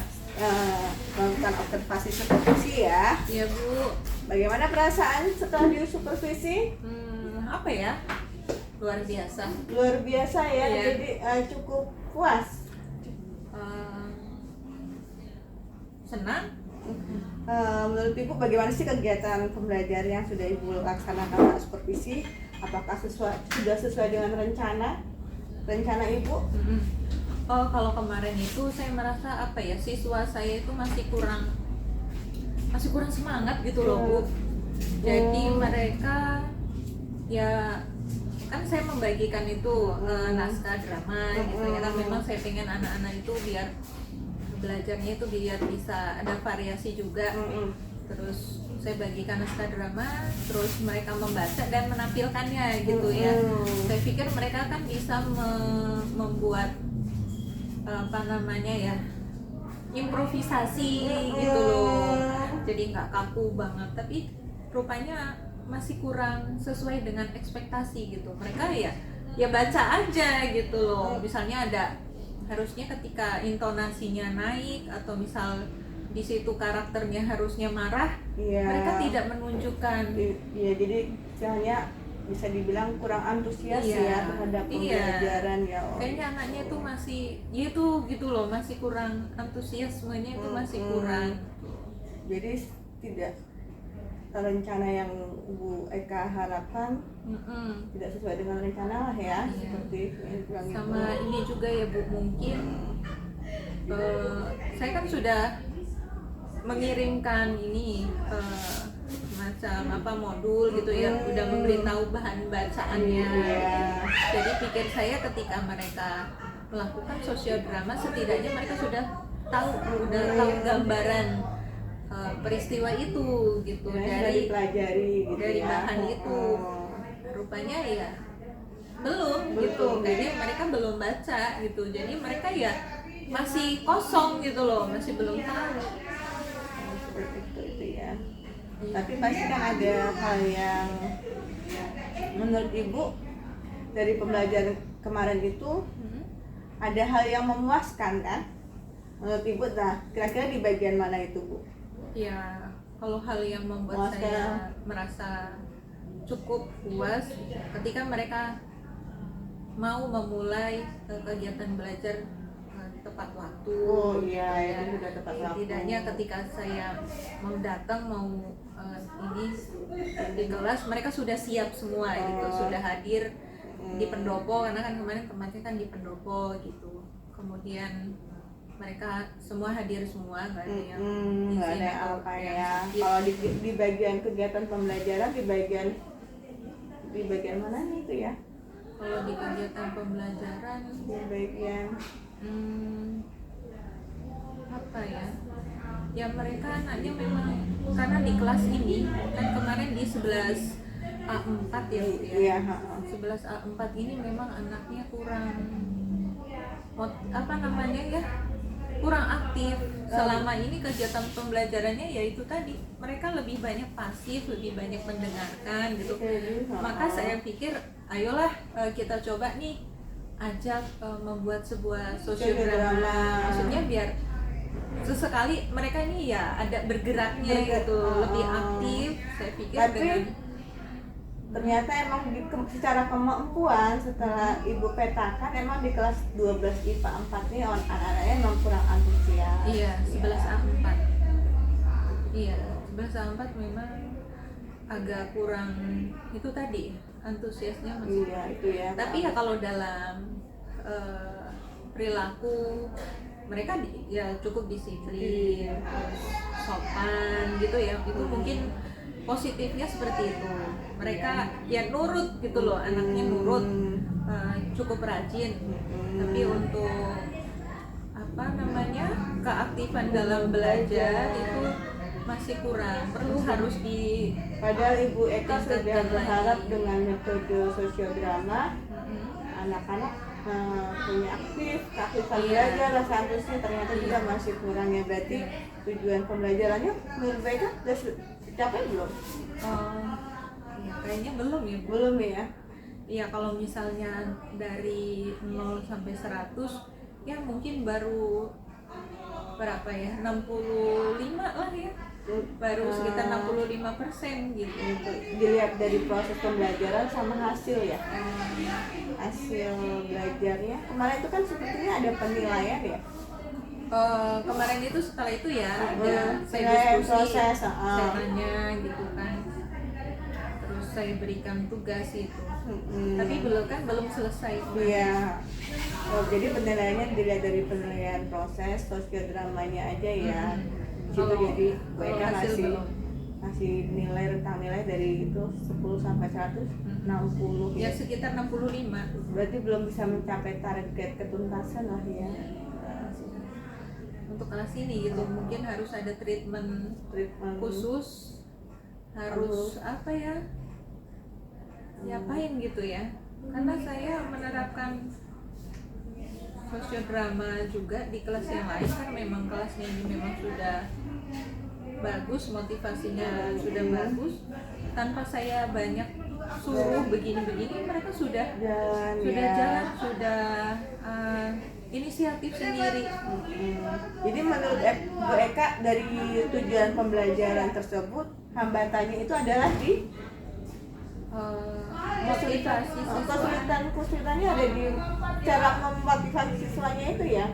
melakukan observasi supervisi ya. Iya Bu. Bagaimana perasaan setelah supervisi? Apa ya? Luar biasa. Luar biasa ya, Iya. jadi cukup puas. Senang. Menurut Ibu bagaimana sih kegiatan pembelajaran yang sudah Ibu laksanakan saat supervisi? Apakah sudah sesuai dengan rencana Ibu? Kalau kemarin itu saya merasa apa ya, siswa saya itu masih kurang semangat gitu loh Bu. Jadi mereka ya kan saya membagikan itu naskah drama gitu ya kan, memang saya pengen anak-anak itu biar belajarnya itu biar bisa ada variasi juga. Terus saya bagikan naskah drama, terus mereka membaca dan menampilkannya gitu ya. Saya pikir mereka kan bisa membuat apa namanya ya, improvisasi gitu loh. Jadi nggak kaku banget, tapi rupanya masih kurang sesuai dengan ekspektasi gitu. Mereka ya baca aja gitu loh. Misalnya harusnya ketika intonasinya naik atau misal di situ karakternya harusnya marah, mereka tidak menunjukkan. Iya, jadi istilahnya bisa dibilang kurang antusias ya terhadap pembelajaran ya. Kayaknya anaknya itu masih gitu loh, masih kurang antusiasmenya itu masih kurang. Jadi tidak rencana yang Bu Eka harapkan tidak sesuai dengan rencana lah ya, seperti sama itu. Ini juga ya Bu, mungkin saya kan sudah mengirimkan ini macam modul gitu ya, udah memberitahu bahan bacaannya. Jadi pikir saya ketika mereka melakukan sosiodrama setidaknya mereka sudah tahu gambaran peristiwa itu gitu, dari dipelajari gitu dari ya. bahan itu. Rupanya ya belum gitu, kayaknya mereka belum baca gitu, jadi mereka ya masih kosong gitu loh, masih belum tahu. Seperti itu ya. Tapi pasti kan ada hal yang menurut Ibu dari pembelajaran kemarin itu ada hal yang memuaskan kan? Menurut Ibu, nah kira-kira di bagian mana itu Bu? Ya, kalau hal yang membuat saya merasa cukup puas ketika mereka mau memulai kegiatan belajar tepat waktu. Oh iya, itu sudah tepat waktu. Setidaknya ketika saya mau datang ini di kelas, mereka sudah siap semua gitu, sudah hadir di pendopo, karena kan kemarin kan di pendopo gitu. Kemudian mereka semua hadir semua, nggak ada yang nggak ada apa ya. Kalau di bagian kegiatan pembelajaran di bagian mana nih itu ya? Kalau di kegiatan pembelajaran di bagian apa ya? Ya mereka anaknya memang karena di kelas ini kan kemarin di 11 A4 ya Bu ya. Iya, 11 A4 ini memang anaknya kurang kurang aktif. Selama ini kegiatan pembelajarannya yaitu tadi, mereka lebih banyak pasif, lebih banyak mendengarkan gitu. Maka saya pikir ayolah kita coba nih ajak membuat sebuah sosiodrama. Maksudnya biar sesekali mereka ini ya ada bergeraknya gitu, lebih aktif. Saya pikir ternyata emang secara kemampuan setelah Ibu petakan emang di kelas 12 IPA 4 nih anak-anaknya emang kurang antusias. Iya, 11 A4. Iya, 11 A4 memang agak kurang itu tadi, antusiasnya masih. Iya, itu ya. Tapi ya kalau dalam perilaku mereka ya cukup disiplin, sopan gitu ya. Itu mungkin positifnya seperti itu. Mereka ya nurut gitu loh, anaknya nurut, cukup rajin. Tapi untuk keaktifan dalam belajar itu masih kurang, harus di. Padahal Ibu Eka sudah berharap dengan metode sosiodrama anak-anak punya keaktifan belajar, rasa antusias, ternyata juga masih kurang ya. Berarti tujuan pembelajarannya menurut Eka sudah tercapai belum? Ya, kayaknya belum ya Bu. Belum ya? Iya, kalau misalnya dari 0 sampai 100 ya mungkin baru berapa ya, 65 lah ya, baru sekitar 65% gitu. Untuk dilihat dari proses pembelajaran sama hasil ya, hasil belajarnya. Kemarin itu kan sepertinya ada penilaian ya. Kemarin itu setelah itu ya ada saya penilaian diskusi, proses, saya tanya gitu kan, terus saya berikan tugas itu, tapi belum selesai. Iya. Oh, jadi penilaiannya dilihat dari penilaian proses sosiodramanya aja ya. Itu jadi mereka hasil ngasih belum. ngasih nilai rentang nilai dari itu 10 sampai 100, 60 Ya sekitar 65. Berarti belum bisa mencapai target ketuntasan lah ya. Untuk kelas ini gitu, mungkin harus ada treatment khusus, harus apa ya, diapain gitu ya, karena saya menerapkan sosiodrama juga di kelas yang lain, karena memang kelasnya ini memang sudah bagus, motivasinya sudah bagus, tanpa saya banyak suruh begini-begini, mereka sudah jalan, sudah inisiatif sendiri. Jadi menurut Bu Eka, dari tujuan pembelajaran tersebut, hambatannya itu adalah di motivasi siswa. Kesulitannya ada di cara memotivasi siswanya itu ya,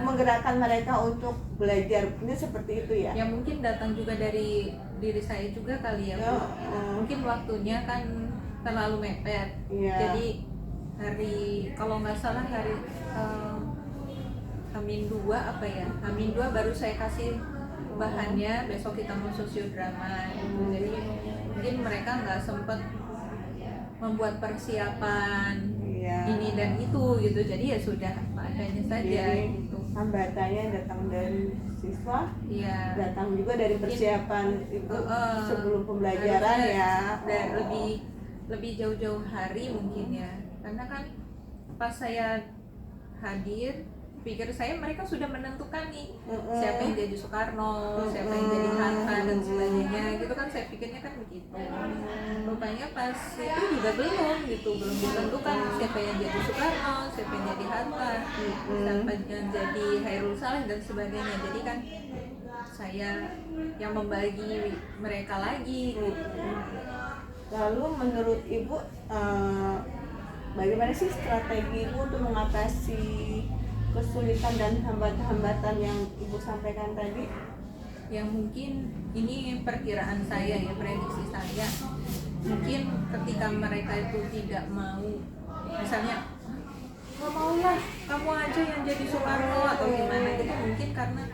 menggerakkan mereka untuk belajar, ini seperti itu ya. Ya mungkin datang juga dari diri saya juga kali ya, Bu. Mungkin waktunya kan terlalu mepet. Jadi kalau nggak salah hari Hamin 2 apa ya, Hamin 2 baru saya kasih bahannya, besok kita mau sosiodrama gitu. Jadi mungkin mereka nggak sempet membuat persiapan ini dan itu gitu, jadi ya sudah adanya saja gitu. Hambatannya datang dari siswa, datang juga dari persiapan itu sebelum pembelajaran ya. Dan lebih jauh-jauh hari mungkin ya, karena kan pas saya hadir, pikir saya mereka sudah menentukan nih siapa yang jadi Soekarno, siapa yang jadi Hatta dan sebagainya gitu kan, saya pikirnya kan begitu. Rupanya pas itu juga belum ditentukan siapa yang jadi Soekarno, siapa yang jadi Hatta, siapa yang jadi Hairul Saleh dan sebagainya. Jadi kan saya yang membagi mereka lagi gitu. Lalu menurut Ibu, bagaimana sih strategi Ibu untuk mengatasi kesulitan dan hambatan-hambatan yang Ibu sampaikan tadi? Yang mungkin ini perkiraan saya ya, prediksi saya, mungkin ketika mereka itu tidak mau, misalnya nggak mau lah kamu aja yang jadi Soekarno atau gimana gitu, mungkin karena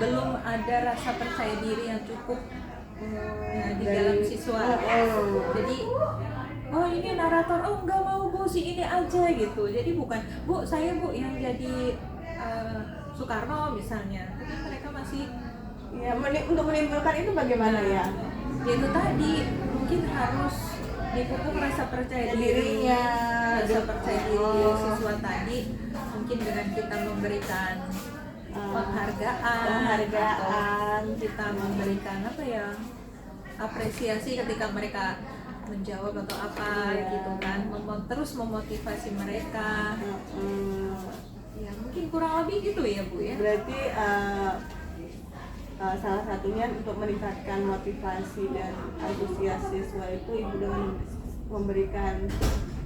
belum ada rasa percaya diri yang cukup di dalam siswa. Jadi oh ini narator, oh nggak mau Bu, si ini aja gitu. Jadi bukan Bu, saya Bu yang jadi Soekarno misalnya, tapi mereka masih ya, untuk menimbulkan itu bagaimana ya? Itu tadi mungkin harus dipupuk rasa percaya dirinya, rasa percaya diri siswa tadi, mungkin dengan kita memberikan penghargaan, atau kita memberikan apa ya, apresiasi ketika mereka menjawab atau apa gitu kan, terus memotivasi mereka. Ya mungkin kurang lebih gitu ya Bu ya. Berarti salah satunya untuk meningkatkan motivasi dan antusias siswa itu Ibu dengan memberikan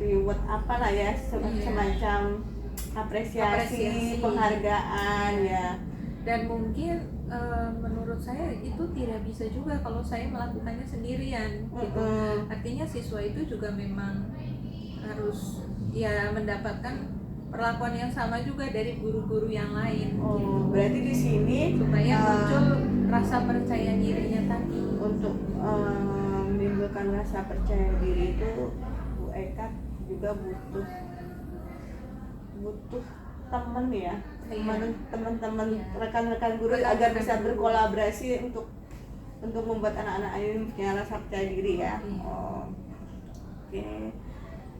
reward apalah ya, semacam apresiasi, penghargaan ya. Dan mungkin menurut saya itu tidak bisa juga kalau saya melakukannya sendirian gitu. Artinya siswa itu juga memang harus ya mendapatkan perlakuan yang sama juga dari guru-guru yang lain. Gitu. Berarti di sini supaya muncul rasa percaya dirinya tadi. Untuk menimbulkan rasa percaya diri itu Bu Eka juga butuh teman ya, teman-teman rekan-rekan guru agar bisa berkolaborasi untuk membuat anak-anak ini punya rasa percaya diri ya. Oke.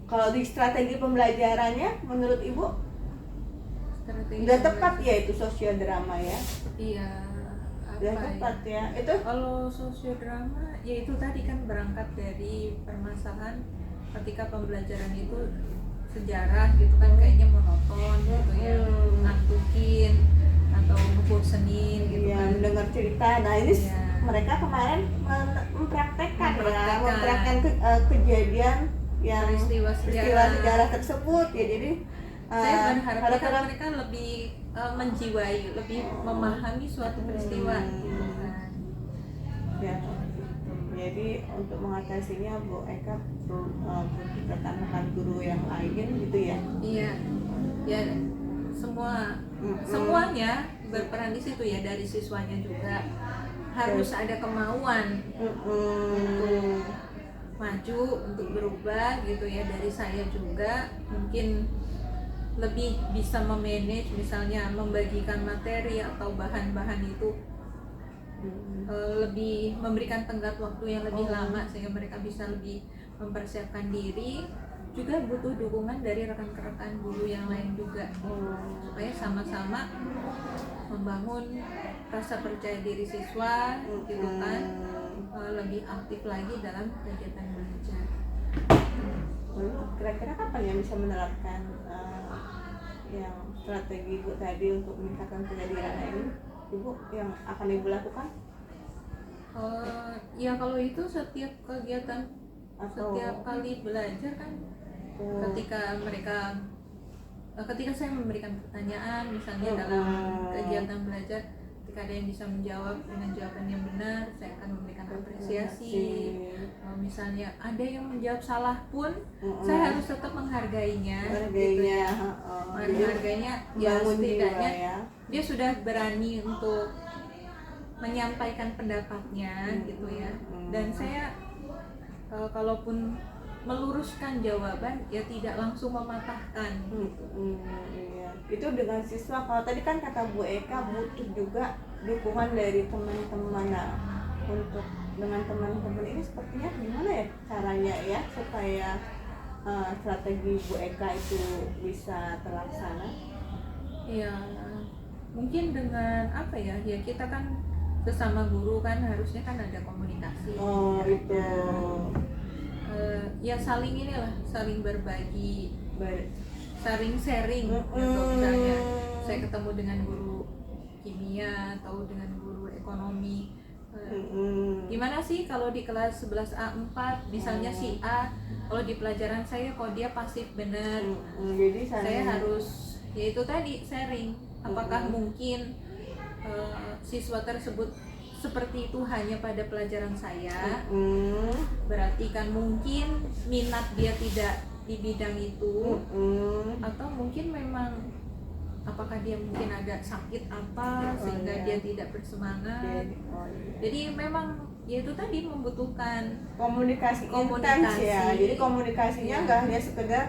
Kalau di strategi pembelajarannya menurut Ibu udah tepat ya itu sosiodrama ya? Iya. Udah tepat ya. Itu kalau sosiodrama ya itu tadi kan berangkat dari permasalahan ketika pembelajaran itu sejarah gitu kan kayaknya monoton gitu ya, ngantukin atau ngebosenin gitu Iya, kan. mendengar cerita. Nah ini Iya. mereka kemarin mempraktekkan kejadian yang Peristiwa sejarah tersebut ya. Jadi Saya berharap harapan- mereka lebih menjiwai, lebih memahami suatu peristiwa gitu kan. ya. Jadi untuk mengatasinya Bu Eka butuh rekan-rekan guru yang lain gitu ya. Iya, ya semuanya berperan di situ ya, dari siswanya juga harus ada kemauan untuk maju, untuk berubah gitu ya. Dari saya juga mungkin lebih bisa memanage, misalnya membagikan materi atau bahan-bahan itu lebih memberikan tenggat waktu yang lebih lama sehingga mereka bisa lebih mempersiapkan diri. Juga butuh dukungan dari rekan-rekan guru yang lain juga supaya sama-sama membangun rasa percaya diri siswa gitu kan, lebih aktif lagi dalam kegiatan belajar. Kira-kira kapan yang bisa menerapkan yang strategi Ibu tadi untuk meningkatkan kehadiran ini, Ibu, yang akan Ibu lakukan? Ya kalau itu setiap kegiatan, setiap kali belajar kan, ketika saya memberikan pertanyaan misalnya dalam kegiatan belajar, ketika ada yang bisa menjawab dengan jawaban yang benar, saya akan memberikan apresiasi. Misalnya ada yang menjawab salah pun, saya harus tetap menghargainya. Menghargainya ya, setidaknya dia sudah berani untuk menyampaikan pendapatnya gitu ya. Dan saya kalaupun meluruskan jawaban ya tidak langsung mematahkan gitu. Iya. Itu dengan siswa. Kalau tadi kan kata Bu Eka butuh juga dukungan dari teman-teman. Nah, untuk dengan teman-teman ini sepertinya gimana ya caranya ya supaya strategi Bu Eka itu bisa terlaksana? Ya mungkin dengan apa ya, ya kita kan sesama guru kan harusnya kan ada komunikasi. Itu. Ya saling inilah, saling berbagi, saling sharing gitu. Misalnya saya ketemu dengan guru kimia atau dengan guru ekonomi, gimana sih kalau di kelas 11A4 misalnya si A, kalau di pelajaran saya kok dia pasif benar, jadi saya harus yaitu tadi sharing, apakah mungkin siswa tersebut seperti itu hanya pada pelajaran saya, berarti kan mungkin minat dia tidak di bidang itu, atau mungkin memang apakah dia mungkin ada sakit apa sehingga dia tidak bersemangat. Jadi memang ya itu tadi membutuhkan komunikasi intens ya. Jadi komunikasinya nggak hanya sekedar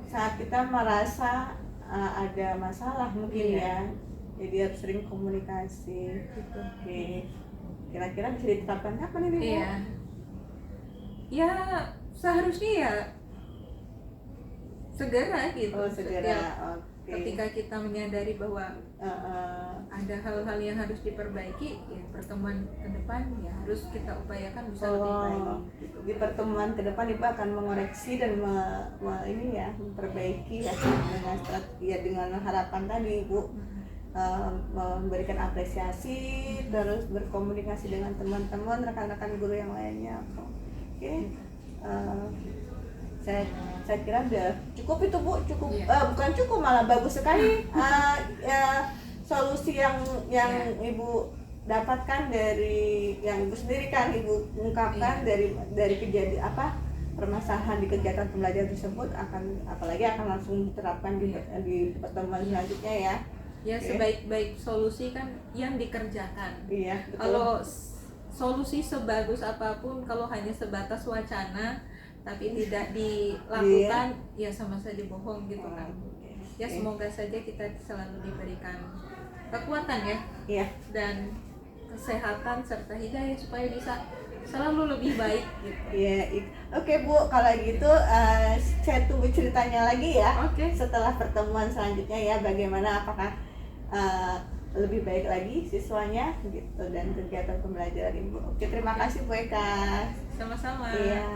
saat kita merasa ada masalah mungkin ya. Jadi harus sering komunikasi gitu. Oke. Kira-kira bisa diterapkan kapan ini, Bu? Iya. Ya seharusnya ya segera gitu. Segera. Ketika kita menyadari bahwa ada hal-hal yang harus diperbaiki, ya pertemuan ke depan ya harus kita upayakan bisa lebih baik. Di pertemuan ke depan Ibu akan mengoreksi dan ini ya memperbaiki ya dengan strategi ya, dengan harapan tadi Ibu memberikan apresiasi, terus berkomunikasi dengan teman-teman, rekan-rekan guru yang lainnya. Oke. Saya kira udah cukup itu, Bu. Cukup bukan cukup, malah bagus sekali solusi yang Ibu dapatkan dari yang Ibu sendiri kan Ibu ungkapkan dari kejadian permasalahan di kegiatan pembelajaran tersebut apalagi akan langsung diterapkan di pertemuan selanjutnya ya. Ya sebaik-baik solusi kan yang dikerjakan. Iya, betul. Kalau solusi sebagus apapun kalau hanya sebatas wacana tapi tidak dilakukan ya sama saja bohong gitu kan. Ya semoga saja kita selalu diberikan kekuatan ya, dan kesehatan serta hidayah supaya bisa selalu lebih baik gitu. Iya. Oke, Bu, kalau gitu saya tunggu ceritanya lagi ya. Setelah pertemuan selanjutnya ya, bagaimana apakah lebih baik lagi siswanya gitu dan kegiatan pembelajaran Ibu. Oke, terima kasih Bu Eka. Sama-sama. Iya.